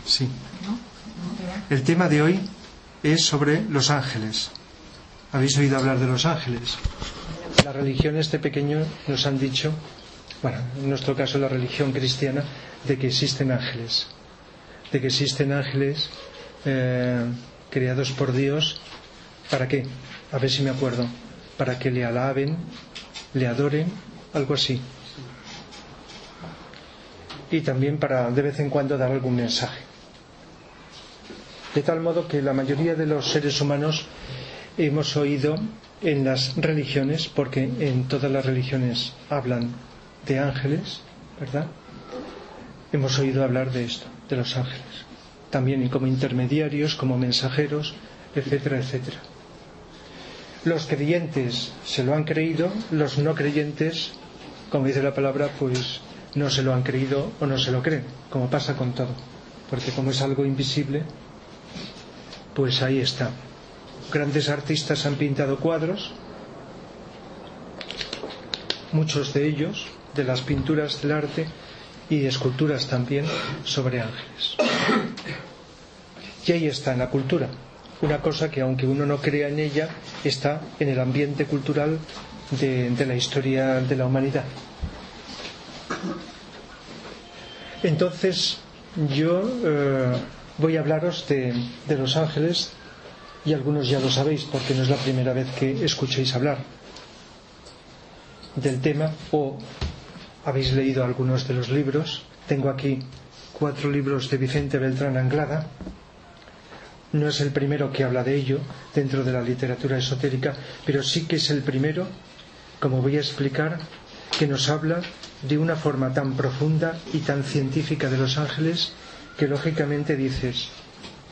Sí. El tema de hoy es sobre los ángeles. ¿Habéis oído hablar de los ángeles? Las religiones de pequeño nos han dicho, bueno, en nuestro caso la religión cristiana, de que existen ángeles. De que existen ángeles creados por Dios. ¿Para qué? A ver si me acuerdo. Para que le alaben, le adoren, algo así. Y también para de vez en cuando dar algún mensaje. De tal modo que la mayoría de los seres humanos hemos oído en las religiones, porque en todas las religiones hablan de ángeles, ¿verdad? Hemos oído hablar de esto, de los ángeles. También como intermediarios, como mensajeros, etcétera, etcétera. Los creyentes se lo han creído, los no creyentes, como dice la palabra, pues no se lo han creído o no se lo creen, como pasa con todo. Porque como es algo invisible, pues ahí está. Grandes artistas han pintado cuadros, muchos de ellos, de las pinturas del arte y esculturas también, sobre ángeles. Y ahí está en la cultura, una cosa que aunque uno no crea en ella, está en el ambiente cultural de la historia de la humanidad. Entonces yo voy a hablaros de los ángeles, y algunos ya lo sabéis porque no es la primera vez que escuchéis hablar del tema, o habéis leído algunos de los libros. Tengo aquí 4 libros de Vicente Beltrán Anglada. No es el primero que habla de ello dentro de la literatura esotérica, pero sí que es el primero, como voy a explicar, que nos habla de una forma tan profunda y tan científica de los ángeles que lógicamente dices,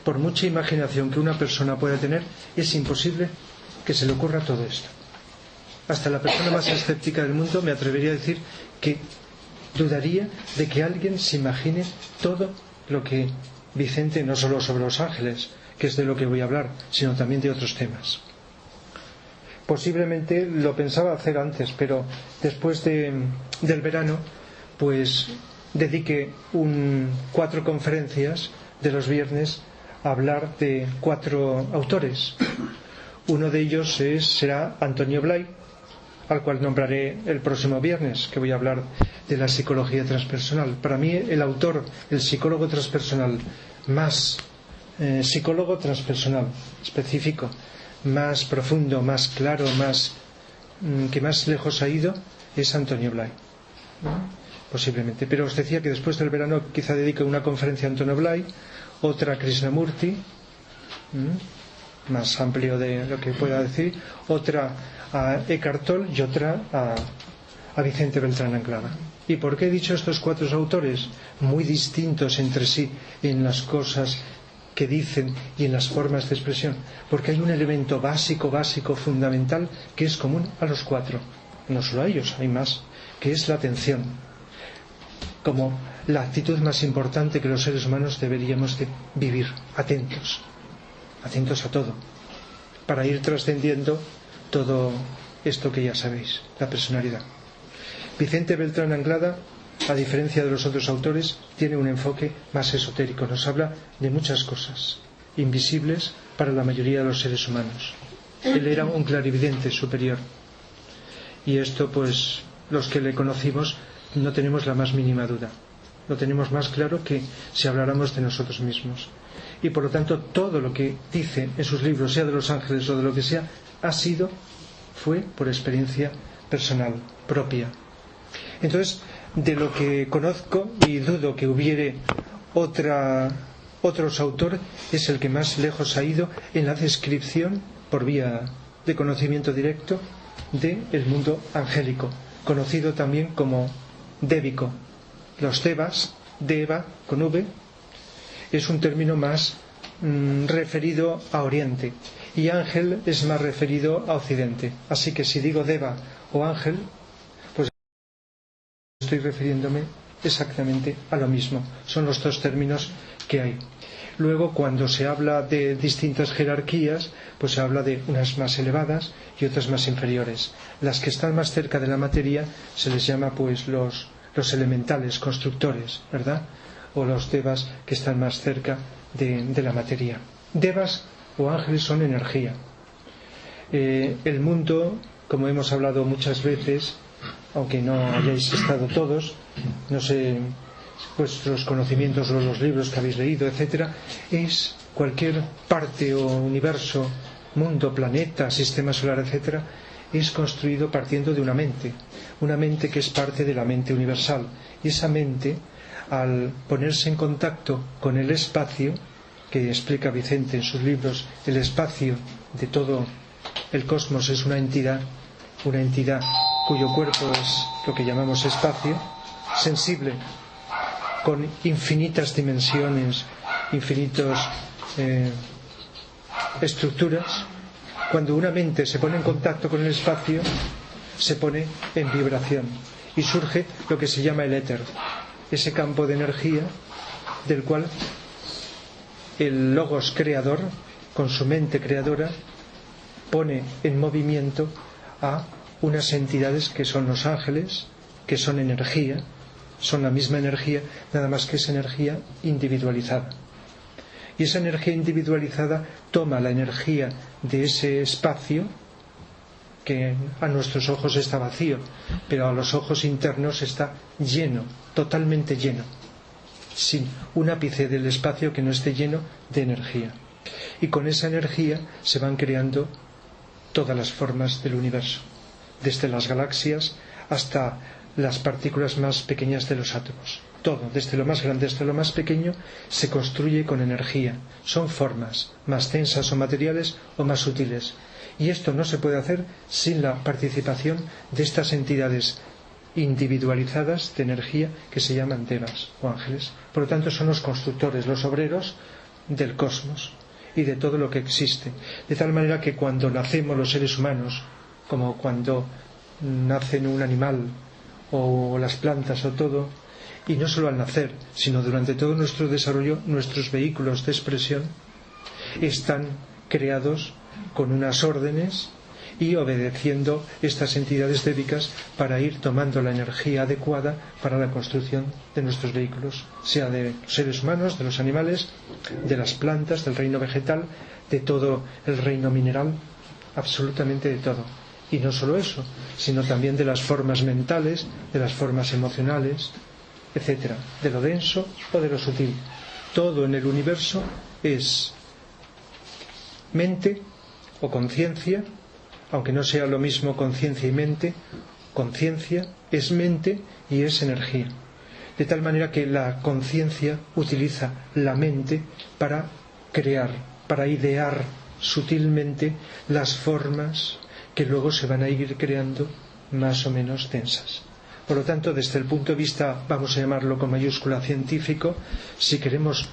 por mucha imaginación que una persona pueda tener, es imposible que se le ocurra todo esto. Hasta la persona más escéptica del mundo me atrevería a decir que dudaría de que alguien se imagine todo lo que Vicente, no solo sobre los ángeles, que es de lo que voy a hablar, sino también de otros temas. Posiblemente lo pensaba hacer antes, pero después del verano, pues dedique 4 conferencias de los viernes a hablar de 4 autores. Uno de ellos será Antonio Blay, al cual nombraré el próximo viernes, que voy a hablar de la psicología transpersonal. Para mí el autor, el psicólogo transpersonal más psicólogo transpersonal específico, más profundo, más claro, que más lejos ha ido, es Antonio Blay, posiblemente. Pero os decía que después del verano quizá dedique una conferencia a Antonio Blay, otra a Krishnamurti, más amplio de lo que pueda decir, otra a Eckhart Tolle y otra a Vicente Beltrán Anglada. ¿Y por qué he dicho estos 4 autores? Muy distintos entre sí en las cosas que dicen y en las formas de expresión, porque hay un elemento básico, fundamental, que es común a los 4, no solo a ellos, hay más, que es la atención, como la actitud más importante que los seres humanos deberíamos de vivir, atentos a todo, para ir trascendiendo todo esto que ya sabéis, la personalidad. Vicente Beltrán Anglada, a diferencia de los otros autores, tiene un enfoque más esotérico. Nos habla de muchas cosas invisibles para la mayoría de los seres humanos. Él era un clarividente superior. Y esto, pues, los que le conocimos no tenemos la más mínima duda. Lo tenemos más claro que si habláramos de nosotros mismos. Y por lo tanto, todo lo que dice en sus libros, sea de los ángeles o de lo que sea, fue por experiencia personal, propia. Entonces, de lo que conozco, y dudo que hubiere otros autores, es el que más lejos ha ido en la descripción, por vía de conocimiento directo, del mundo angélico, conocido también como débico. Los devas, deva con V, es un término más referido a Oriente, y ángel es más referido a Occidente. Así que si digo deva o ángel, pues estoy refiriéndome exactamente a lo mismo. Son los 2 términos que hay. Luego, cuando se habla de distintas jerarquías, pues se habla de unas más elevadas y otras más inferiores. Las que están más cerca de la materia se les llama pues los elementales, constructores, ¿verdad? o los devas que están más cerca de la materia. Devas o ángeles son energía. El mundo, como hemos hablado muchas veces, aunque no hayáis estado todos, no sé, vuestros conocimientos o los libros que habéis leído, etcétera, es cualquier parte o universo, mundo, planeta, sistema solar, etcétera, es construido partiendo de una mente que es parte de la mente universal. Y esa mente, al ponerse en contacto con el espacio, que explica Vicente en sus libros, el espacio de todo el cosmos es una entidad cuyo cuerpo es lo que llamamos espacio, sensible, con infinitas dimensiones, infinitas estructuras. Cuando una mente se pone en contacto con el espacio, se pone en vibración y surge lo que se llama el éter, ese campo de energía del cual el Logos creador, con su mente creadora, pone en movimiento a unas entidades que son los ángeles, que son energía, son la misma energía, nada más que es energía individualizada. Y esa energía individualizada toma la energía de ese espacio, que a nuestros ojos está vacío, pero a los ojos internos está lleno, totalmente lleno, sin un ápice del espacio que no esté lleno de energía. Y con esa energía se van creando todas las formas del universo, desde las galaxias hasta las partículas más pequeñas de los átomos. Todo, desde lo más grande hasta lo más pequeño, se construye con energía. Son formas más densas o materiales o más sutiles. Y esto no se puede hacer sin la participación de estas entidades individualizadas de energía que se llaman devas o ángeles. Por lo tanto, son los constructores, los obreros del cosmos y de todo lo que existe. De tal manera que cuando nacemos los seres humanos, como cuando nacen un animal o las plantas o todo, y no solo al nacer, sino durante todo nuestro desarrollo, nuestros vehículos de expresión están creados con unas órdenes y obedeciendo estas entidades débicas para ir tomando la energía adecuada para la construcción de nuestros vehículos, sea de los seres humanos, de los animales, de las plantas, del reino vegetal, de todo el reino mineral, absolutamente de todo. Y no solo eso, sino también de las formas mentales, de las formas emocionales, etcétera, de lo denso o de lo sutil. Todo en el universo es mente o conciencia, aunque no sea lo mismo conciencia y mente. Conciencia es mente y es energía, de tal manera que la conciencia utiliza la mente para crear, para idear sutilmente las formas que luego se van a ir creando más o menos densas. Por lo tanto, desde el punto de vista, vamos a llamarlo con mayúscula, científico, si queremos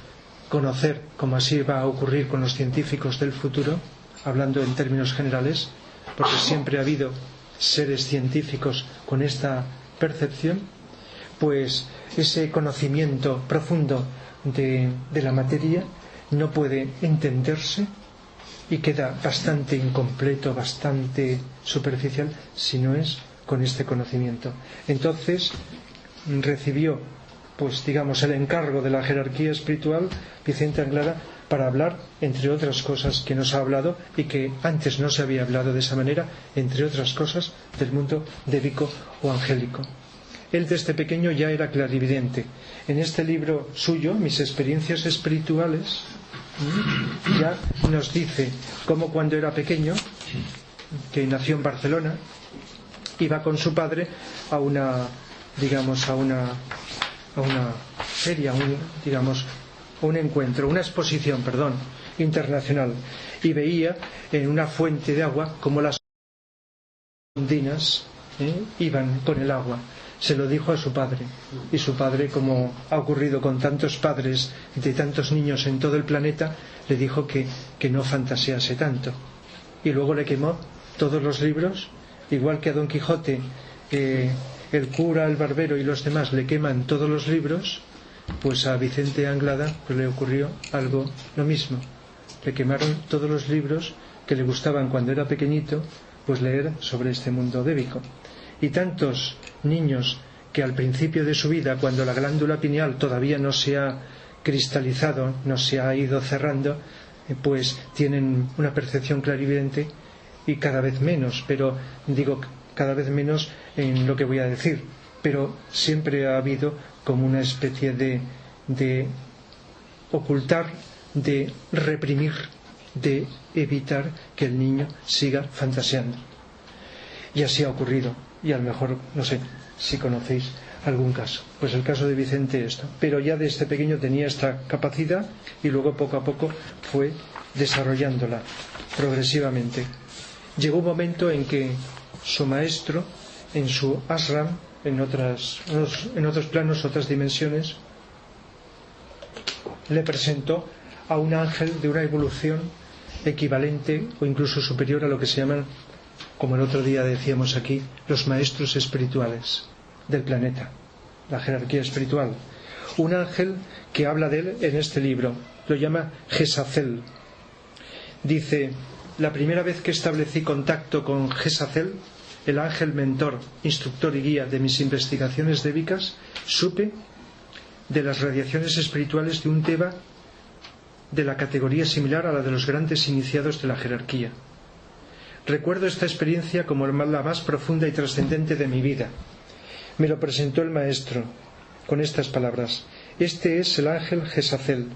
conocer, como así va a ocurrir con los científicos del futuro, hablando en términos generales, porque siempre ha habido seres científicos con esta percepción, pues ese conocimiento profundo de la materia no puede entenderse y queda bastante incompleto, bastante superficial, si no es con este conocimiento. Entonces recibió, pues digamos, el encargo de la jerarquía espiritual Vicente Anglada para hablar, entre otras cosas que nos ha hablado y que antes no se había hablado de esa manera, entre otras cosas del mundo débico o angélico. Él desde pequeño ya era clarividente. En este libro suyo, Mis experiencias espirituales, ya nos dice cómo cuando era pequeño, que nació en Barcelona, iba con su padre a una feria, un encuentro, una exposición, internacional, y veía en una fuente de agua como las ondinas iban con el agua. Se lo dijo a su padre, y su padre, como ha ocurrido con tantos padres de tantos niños en todo el planeta, le dijo que no fantasease tanto, y luego le quemó todos los libros, igual que a Don Quijote el cura, el barbero y los demás le queman todos los libros, pues a Vicente Anglada pues le ocurrió algo lo mismo. Le quemaron todos los libros que le gustaban cuando era pequeñito, pues leer sobre este mundo débico. Y tantos niños que al principio de su vida, cuando la glándula pineal todavía no se ha cristalizado, no se ha ido cerrando, pues tienen una percepción clarividente, y cada vez menos, pero digo cada vez menos en lo que voy a decir, pero siempre ha habido como una especie de ocultar, de reprimir, de evitar que el niño siga fantaseando. Y así ha ocurrido, y a lo mejor, no sé si conocéis algún caso. Pues el caso de Vicente esto, pero ya desde pequeño tenía esta capacidad y luego poco a poco fue desarrollándola progresivamente. Llegó un momento en que su maestro, en su ashram, en otros planos, otras dimensiones, le presentó a un ángel de una evolución equivalente o incluso superior a lo que se llaman, como el otro día decíamos aquí, los maestros espirituales del planeta, la jerarquía espiritual. Un ángel que habla de él en este libro, lo llama Gesazel. Dice: la primera vez que establecí contacto con Gesazel, el ángel mentor, instructor y guía de mis investigaciones débicas, supe de las radiaciones espirituales de un Deva de la categoría similar a la de los grandes iniciados de la jerarquía. Recuerdo esta experiencia como la más profunda y trascendente de mi vida. Me lo presentó el maestro con estas palabras: este es el ángel Gesazel,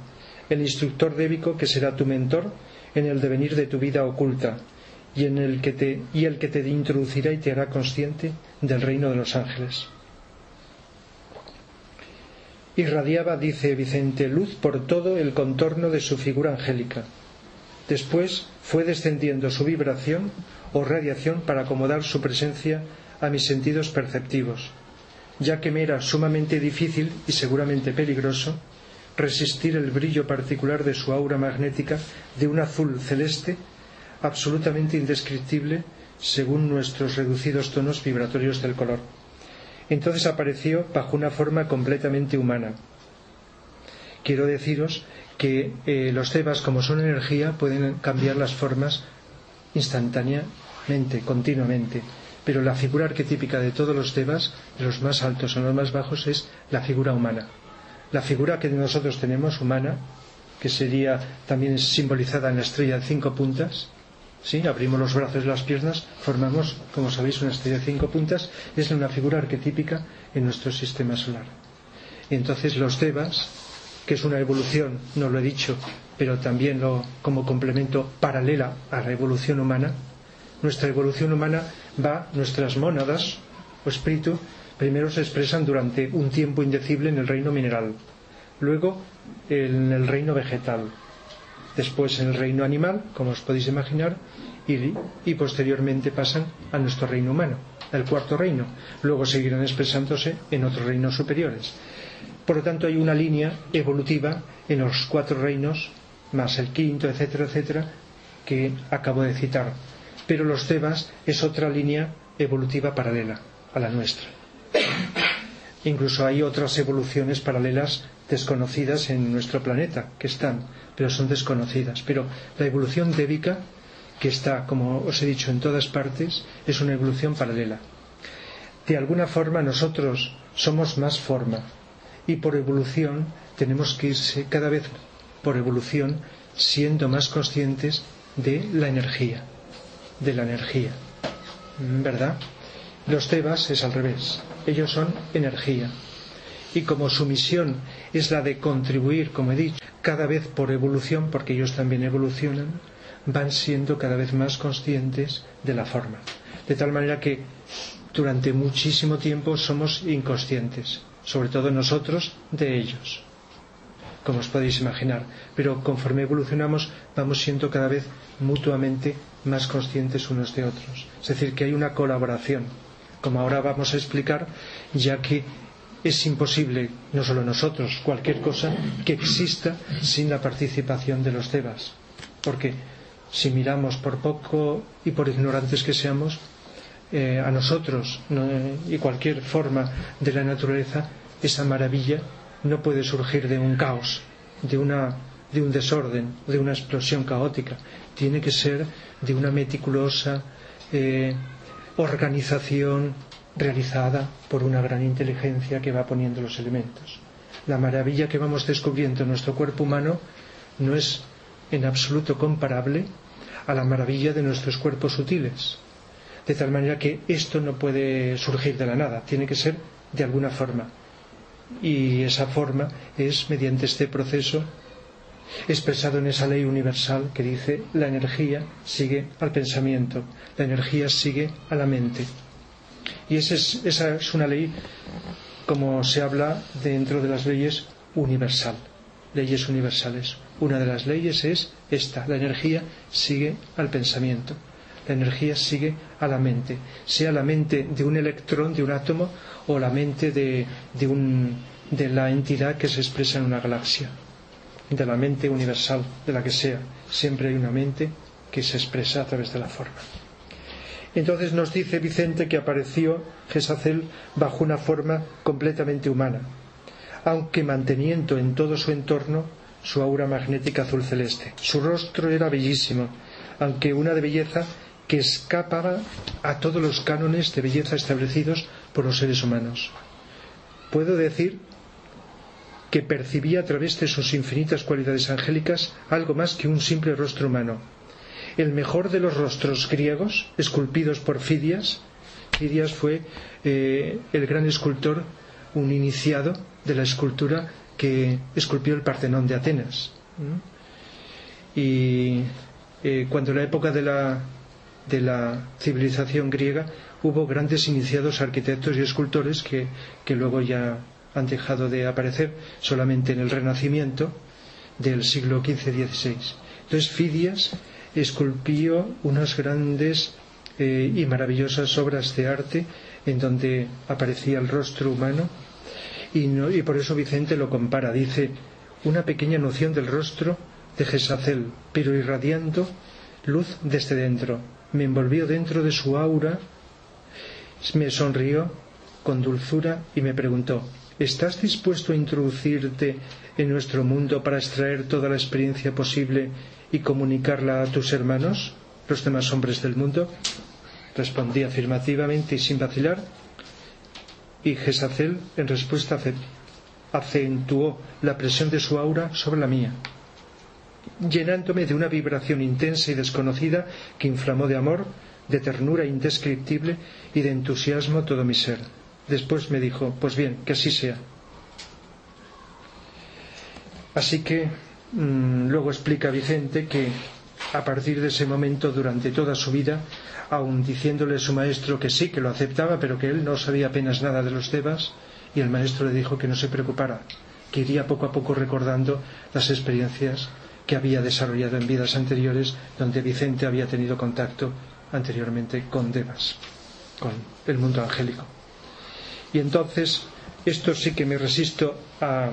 el instructor débico que será tu mentor en el devenir de tu vida oculta, y el que te introducirá y te hará consciente del reino de los ángeles. Irradiaba, dice Vicente, luz por todo el contorno de su figura angélica. Después fue descendiendo su vibración o radiación para acomodar su presencia a mis sentidos perceptivos, ya que me era sumamente difícil y seguramente peligroso resistir el brillo particular de su aura magnética de un azul celeste absolutamente indescriptible según nuestros reducidos tonos vibratorios del color. Entonces apareció bajo una forma completamente humana. Quiero deciros que los devas, como son energía, pueden cambiar las formas instantáneamente, continuamente, pero la figura arquetípica de todos los devas, de los más altos a los más bajos, es la figura humana. La figura que nosotros tenemos, humana, que sería también simbolizada en la estrella de 5 puntas, ¿sí? Abrimos los brazos y las piernas, formamos, como sabéis, una estrella de 5 puntas, es una figura arquetípica en nuestro sistema solar. Y entonces los devas, que es una evolución, no lo he dicho, pero también como complemento paralela a la evolución humana, nuestra evolución humana nuestras mónadas o espíritu, primero se expresan durante un tiempo indecible en el reino mineral, luego en el reino vegetal, después en el reino animal, como os podéis imaginar, y posteriormente pasan a nuestro reino humano, el cuarto reino. Luego seguirán expresándose en otros reinos superiores. Por lo tanto, hay una línea evolutiva en los 4 reinos, más el quinto, etcétera, etcétera, que acabo de citar. Pero los devas es otra línea evolutiva paralela a la nuestra. Incluso hay otras evoluciones paralelas desconocidas en nuestro planeta, que están, pero son desconocidas. Pero la evolución débica, que está, como os he dicho, en todas partes, es una evolución paralela. De alguna forma nosotros somos más forma, y por evolución tenemos que irse cada vez por evolución siendo más conscientes de la energía, ¿verdad? Los devas es al revés, ellos son energía, y como su misión es la de contribuir, como he dicho, cada vez por evolución, porque ellos también evolucionan, van siendo cada vez más conscientes de la forma, de tal manera que durante muchísimo tiempo somos inconscientes, sobre todo nosotros de ellos, como os podéis imaginar, pero conforme evolucionamos vamos siendo cada vez mutuamente más conscientes unos de otros, es decir, que hay una colaboración, como ahora vamos a explicar, ya que es imposible, no solo nosotros, cualquier cosa que exista sin la participación de los devas, porque si miramos por poco y por ignorantes que seamos, a nosotros y cualquier forma de la naturaleza, esa maravilla no puede surgir de un caos, de un desorden, de una explosión caótica. Tiene que ser de una meticulosa organización realizada por una gran inteligencia que va poniendo los elementos. La maravilla que vamos descubriendo en nuestro cuerpo humano no es en absoluto comparable a la maravilla de nuestros cuerpos sutiles, de tal manera que esto no puede surgir de la nada, tiene que ser de alguna forma, y esa forma es mediante este proceso expresado en esa ley universal que dice: la energía sigue al pensamiento, la energía sigue a la mente. Y esa es una ley, como se habla dentro de las leyes, universal, leyes universales. Una de las leyes es esta: la energía sigue al pensamiento, la energía sigue a la mente, sea la mente de un electrón, de un átomo, o la mente de la entidad que se expresa en una galaxia, de la mente universal, de la que sea. Siempre hay una mente que se expresa a través de la forma. Entonces nos dice Vicente que apareció Gesazel bajo una forma completamente humana, aunque manteniendo en todo su entorno su aura magnética azul celeste. Su rostro era bellísimo, aunque una de belleza que escapaba a todos los cánones de belleza establecidos por los seres humanos. Puedo decir que percibía a través de sus infinitas cualidades angélicas algo más que un simple rostro humano. El mejor de los rostros griegos, esculpidos por Fidias. Fidias fue el gran escultor, un iniciado de la escultura que esculpió el Partenón de Atenas. Y cuando en la época de la civilización griega hubo grandes iniciados arquitectos y escultores que luego ya han dejado de aparecer, solamente en el Renacimiento del siglo XV-XVI. Entonces Fidias esculpió unas grandes y maravillosas obras de arte en donde aparecía el rostro humano, y por eso Vicente lo compara. Dice: una pequeña noción del rostro de Gesazel, pero irradiando luz desde dentro. Me envolvió dentro de su aura, me sonrió con dulzura y me preguntó: ¿estás dispuesto a introducirte en nuestro mundo para extraer toda la experiencia posible y comunicarla a tus hermanos, los demás hombres del mundo? Respondí afirmativamente y sin vacilar, y Gesazel en respuesta acentuó la presión de su aura sobre la mía, llenándome de una vibración intensa y desconocida que inflamó de amor, de ternura indescriptible y de entusiasmo todo mi ser. Después me dijo: pues bien, que así sea. Así que luego explica Vicente que a partir de ese momento, durante toda su vida, aun diciéndole a su maestro que sí, que lo aceptaba, pero que él no sabía apenas nada de los devas, y el maestro le dijo que no se preocupara, que iría poco a poco recordando las experiencias que había desarrollado en vidas anteriores, donde Vicente había tenido contacto anteriormente con devas, con el mundo angélico. Y entonces, esto sí que me resisto a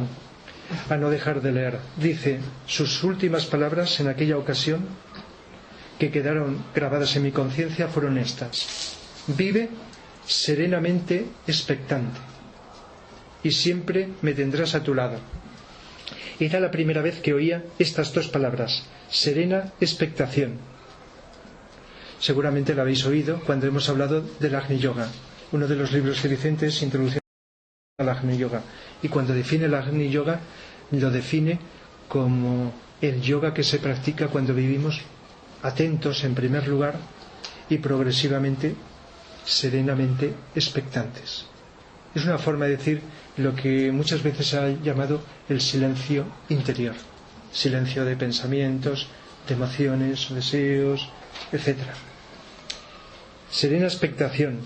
no dejar de leer. Dice: sus últimas palabras en aquella ocasión, que quedaron grabadas en mi conciencia, fueron estas: vive serenamente expectante y siempre me tendrás a tu lado. Era la primera vez que oía estas dos palabras: serena expectación. Seguramente la habéis oído cuando hemos hablado del Agni Yoga. Uno de los libros que Vicente es Introducción al Agni Yoga, y cuando define el Agni Yoga lo define como el yoga que se practica cuando vivimos atentos en primer lugar y progresivamente serenamente expectantes. Es una forma de decir lo que muchas veces se ha llamado el silencio interior, silencio de pensamientos, de emociones, deseos, etc. Serena expectación,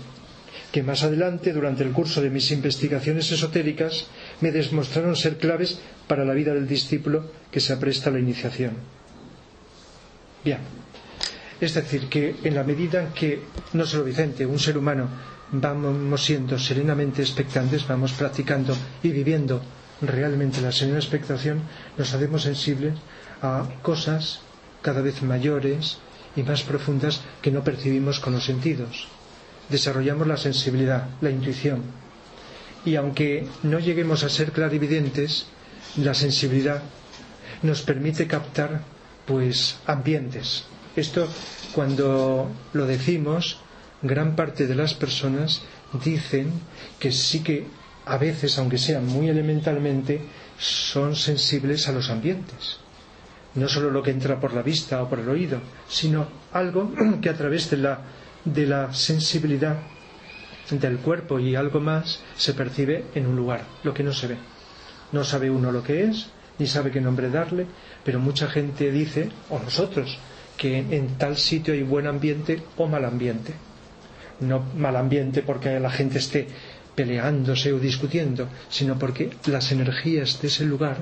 que más adelante, durante el curso de mis investigaciones esotéricas, me demostraron ser claves para la vida del discípulo que se apresta a la iniciación. Bien, es decir, que en la medida en que, no solo Vicente, un ser humano, vamos siendo serenamente expectantes, vamos practicando y viviendo realmente la serena expectación, nos hacemos sensibles a cosas cada vez mayores y más profundas que no percibimos con los sentidos. Desarrollamos la sensibilidad, la intuición, y aunque no lleguemos a ser clarividentes, la sensibilidad nos permite captar ambientes. Esto, cuando lo decimos, gran parte de las personas dicen que sí que a veces, aunque sea muy elementalmente, son sensibles a los ambientes. No solo lo que entra por la vista o por el oído, sino algo que a través de la sensibilidad del cuerpo y algo más se percibe en un lugar, lo que no se ve. No sabe uno lo que es, ni sabe qué nombre darle, pero mucha gente dice, o nosotros, que en tal sitio hay buen ambiente o mal ambiente. No mal ambiente porque la gente esté peleándose o discutiendo, sino porque las energías de ese lugar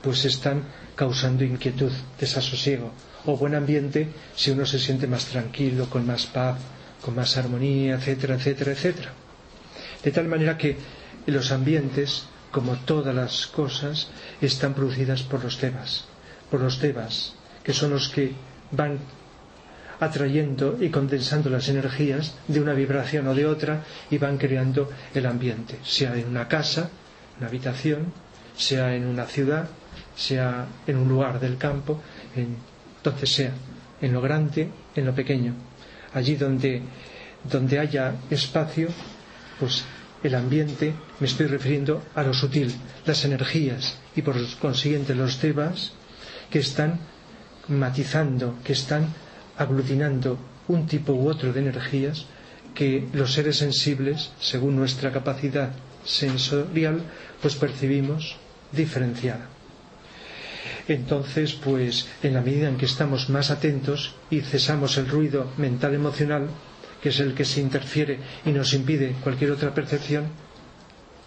pues están causando inquietud, desasosiego. O buen ambiente si uno se siente más tranquilo, con más paz, con más armonía, etcétera, etcétera, etcétera. De tal manera que los ambientes, como todas las cosas, están producidas por los devas, que son los que van atrayendo y condensando las energías de una vibración o de otra y van creando el ambiente, sea en una casa, una habitación, sea en una ciudad, sea en un lugar del campo, donde sea, en lo grande, en lo pequeño. Allí donde haya espacio, pues el ambiente, me estoy refiriendo a lo sutil, las energías, y por consiguiente los devas, que están matizando, que están aglutinando un tipo u otro de energías que los seres sensibles, según nuestra capacidad sensorial, pues percibimos diferenciada. Entonces, pues en la medida en que estamos más atentos y cesamos el ruido mental emocional, que es el que se interfiere y nos impide cualquier otra percepción,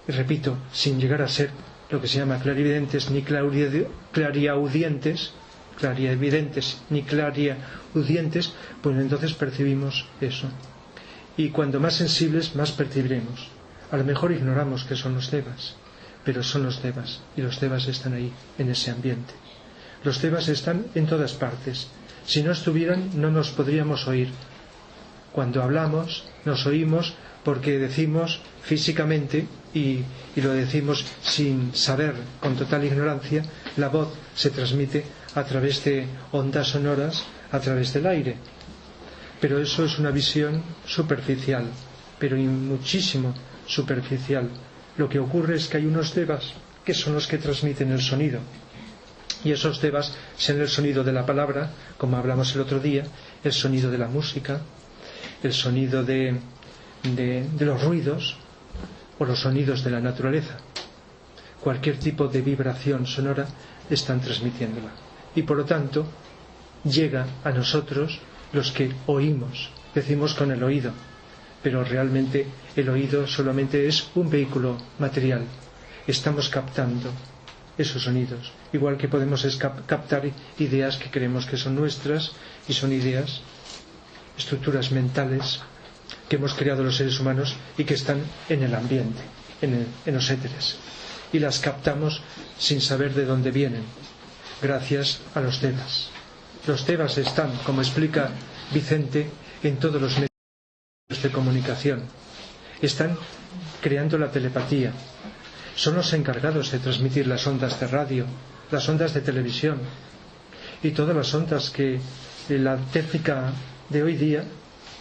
y repito, sin llegar a ser lo que se llama clarividentes ni clariaudientes, pues entonces percibimos eso. Y cuando más sensibles, más percibiremos. A lo mejor ignoramos que son los devas, pero son los devas, y los devas están ahí, en ese ambiente. Los devas están en todas partes. Si no estuvieran, no nos podríamos oír. Cuando hablamos, nos oímos porque decimos físicamente, y lo decimos sin saber, con total ignorancia, la voz se transmite a través de ondas sonoras, a través del aire. Pero eso es una visión superficial, pero muchísimo superficial. Lo que ocurre es que hay unos devas que son los que transmiten el sonido. Y esos devas son el sonido de la palabra, como hablamos el otro día, el sonido de la música, el sonido de los ruidos o los sonidos de la naturaleza. Cualquier tipo de vibración sonora están transmitiéndola. Y por lo tanto, llega a nosotros los que oímos, decimos con el oído, pero realmente el oído solamente es un vehículo material. Estamos captando esos sonidos, igual que podemos captar ideas que creemos que son nuestras, y son ideas, estructuras mentales que hemos creado los seres humanos y que están en el ambiente, en los éteres, y las captamos sin saber de dónde vienen, gracias a los devas. Los devas están, como explica Vicente, en todos los medios de comunicación. Están creando la telepatía. Son los encargados de transmitir las ondas de radio, las ondas de televisión y todas las ondas que la técnica de hoy día,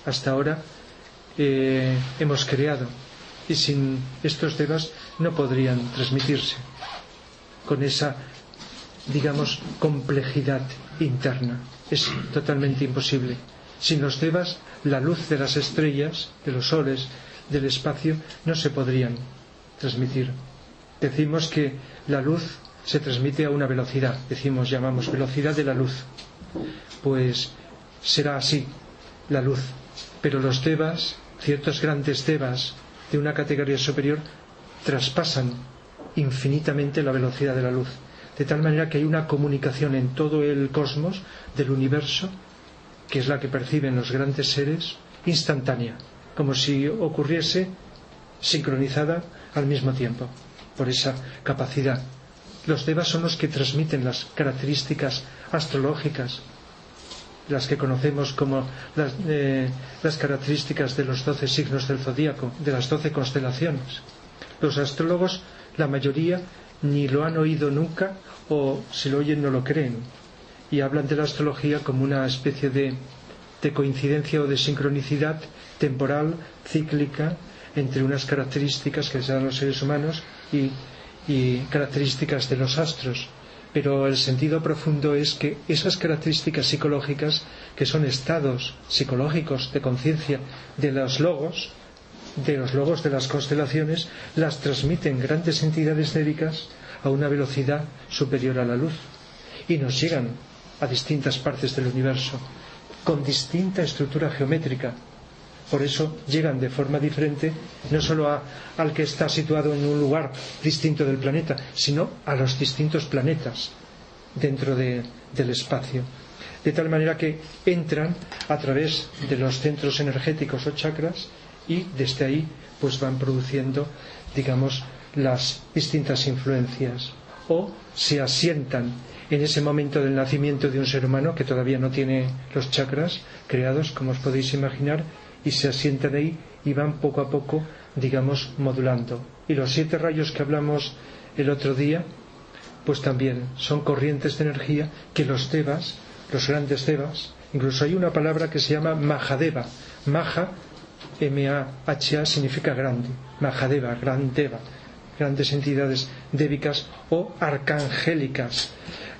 hasta ahora, hemos creado. Y sin estos devas no podrían transmitirse con esa, digamos, complejidad interna. Es totalmente imposible. Sin los devas, la luz de las estrellas, de los soles, del espacio, no se podrían transmitir. Decimos que la luz se transmite a una velocidad, llamamos velocidad de la luz. Pues será así la luz. Pero los devas, ciertos grandes devas de una categoría superior, traspasan infinitamente la velocidad de la luz. De tal manera que hay una comunicación en todo el cosmos del universo, que es la que perciben los grandes seres, instantánea, como si ocurriese sincronizada al mismo tiempo, por esa capacidad. Los devas son los que transmiten las características astrológicas, las que conocemos como las características de los 12 signos del zodíaco, de las 12 constelaciones. Los astrólogos, la mayoría, ni lo han oído nunca, o si lo oyen no lo creen, y hablan de la astrología como una especie de coincidencia o de sincronicidad temporal, cíclica, entre unas características que se dan los seres humanos y características de los astros. Pero el sentido profundo es que esas características psicológicas, que son estados psicológicos de conciencia de los logos de las constelaciones, las transmiten grandes entidades débicas a una velocidad superior a la luz y nos llegan a distintas partes del universo con distinta estructura geométrica. Por eso llegan de forma diferente no solo al que está situado en un lugar distinto del planeta, sino a los distintos planetas dentro del espacio. De tal manera que entran a través de los centros energéticos o chakras y desde ahí pues van produciendo, digamos, las distintas influencias, o se asientan en ese momento del nacimiento de un ser humano que todavía no tiene los chakras creados, como os podéis imaginar, y se asientan ahí y van poco a poco, digamos, modulando. Y los 7 rayos que hablamos el otro día, pues también son corrientes de energía que los devas, los grandes devas, incluso hay una palabra que se llama Mahadeva. Maha, M-A-H-A, significa grande. Mahadeva, gran deva, grandes entidades débicas o arcangélicas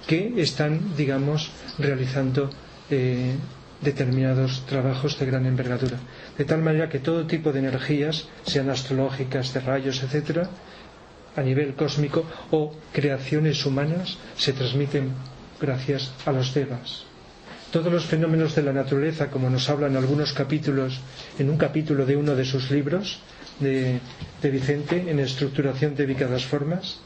que están, digamos, realizando determinados trabajos de gran envergadura. De tal manera que todo tipo de energías, sean astrológicas, de rayos, etcétera, a nivel cósmico o creaciones humanas, se transmiten gracias a los devas. Todos los fenómenos de la naturaleza, como nos hablan algunos capítulos, en un capítulo de uno de sus libros de Vicente, en Estructuración débica de las formas,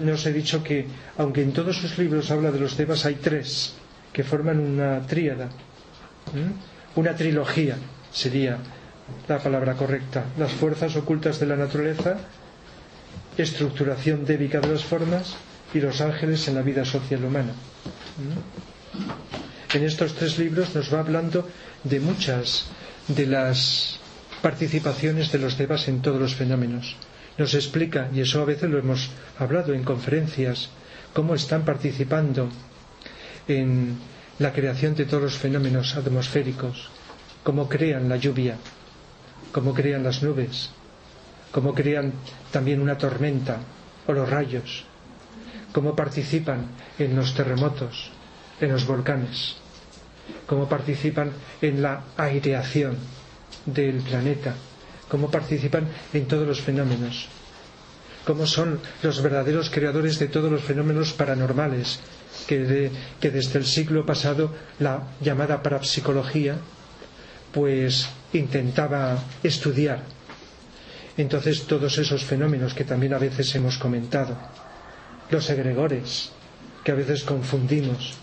nos he dicho que, aunque en todos sus libros habla de los devas, hay 3 que forman una tríada, una trilogía sería la palabra correcta: las fuerzas ocultas de la naturaleza, estructuración débica de las formas y los ángeles en la vida social humana. En estos 3 libros nos va hablando de muchas de las participaciones de los devas en todos los fenómenos. Nos explica, y eso a veces lo hemos hablado en conferencias, cómo están participando en la creación de todos los fenómenos atmosféricos, cómo crean la lluvia, cómo crean las nubes, cómo crean también una tormenta o los rayos, cómo participan en los terremotos, en los volcanes, cómo participan en la aireación del planeta, cómo participan en todos los fenómenos, cómo son los verdaderos creadores de todos los fenómenos paranormales que desde el siglo pasado la llamada parapsicología pues intentaba estudiar. Entonces todos esos fenómenos que también a veces hemos comentado, los egregores, que a veces confundimos,